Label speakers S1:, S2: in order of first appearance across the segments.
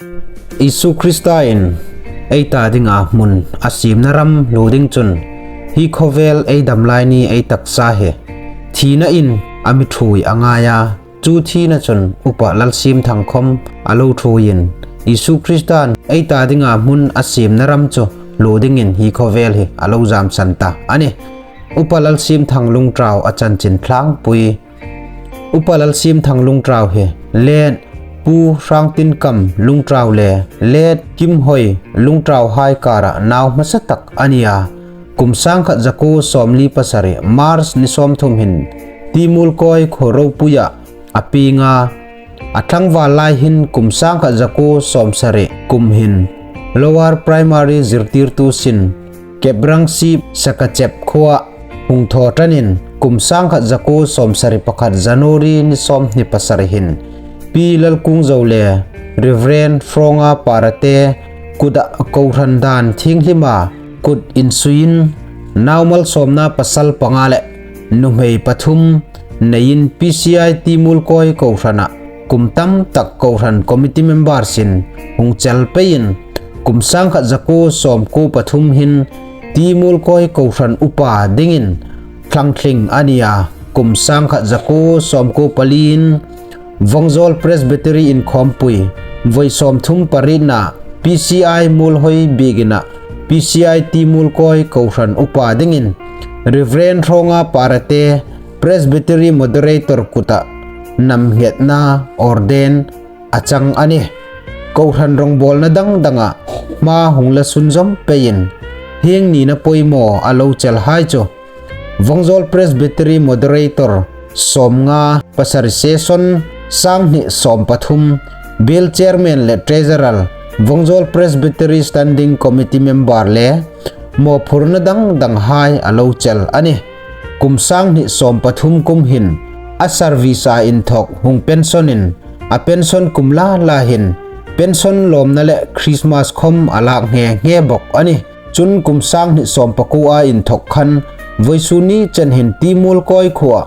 S1: Isu Christain ei ta dinga mun asim naram loading chun hi khovel ei damlai ni ei taksa he thina in ami thui angaya chu thina chun upa lalsiemthang khom alo thuin Isu Christan ei ta dinga mun asim naram chu loading in hi khovel he alo jam santa ani UPa Lalsiemthang Lungṭau achan chin thlang pui UPa Lalsiemthang Lungṭau he let pu rang tin kam Lungṭau le let kim hoi Lungṭau hai kara naw masatak ania kumsang khat jako somli pasare mars ni som thum hin timul koi khoro puya apinga athang walai hin kumsang khat jako somsare kum hin lower primary zirtir tu sin kebrang sip sakachep khoa hung tho tanin kumsang khat jako somsare pakhat January ni som ni pasare hin pilal kung zole reverend fronga parate kuda kouran dan thinglima kud insuin naumal somna pasal pangale numhei pathum nein PCI timul koi kourana kumtam tak kouran committee member sin hung chalpein kumsang khat jako som ko pathum hin timul koi kouran upa dingin thlangthling ania kumsang khat jako som ko palin Vongjol Presbytery in Khompui voi som thum parina PCI mulhoi bigina PCI timul koi kouran upa dingin reverend ronga parate Presbytery moderator kuta nam na orden achang ani kouran rongbol na danga ma hungla sunjom pein hieng ni na poimo alo chel hai cho Vongjol Presbytery moderator somnga pasar session sang ni som pathum bill chairman le treasurer Vongjol Presbytery standing committee member le mo phurna dang hai alo chel ani kumsang ni som pathum kum hin a service a in thok hung pensionin a pension kumla la hin pension lom na le Christmas khom ala nge bok ani chun kumsang ni som paku a in thok khan voisuni chen hin timul koi khwa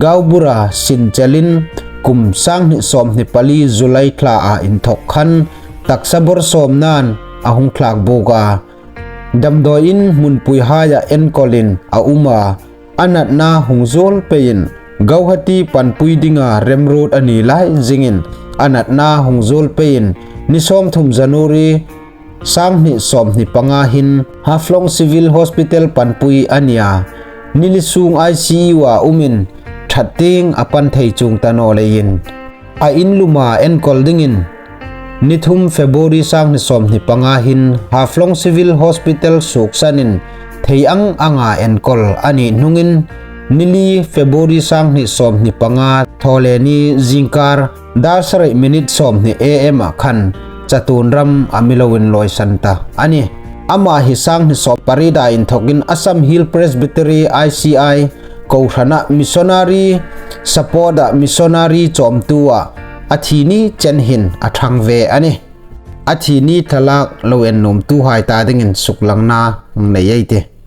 S1: gaubura sin chalin kumsang ni som ni pali July thla a in thok khan taksabor som nan ahung thlak boga damdo in munpui haya en kolin a uma anat na hungjol pein gauhati panpui dinga rem road ani lai jingin anat na hungjol pein ni som thum January sang ni som ni panga hin haflong civil hospital panpui ania nilisung ICU wa umin thatting apan thei chung tano lein a in luma en koldingin nithum February sang ni som ni panga hin haflong civil hospital suksanin theiang anga en kol ani nungin nili February sang ni som ni panga thole ni jingkar dasare minute som ni am khan chatunram amilowin loi santa ani ama hi sang ni som parida in thokin Assam Hill Presbytery ICI kourana missionary support missionary chom tua athini chenhin athang ve ani athini thalak loen nom tu hai ta dingin suklangna ngei te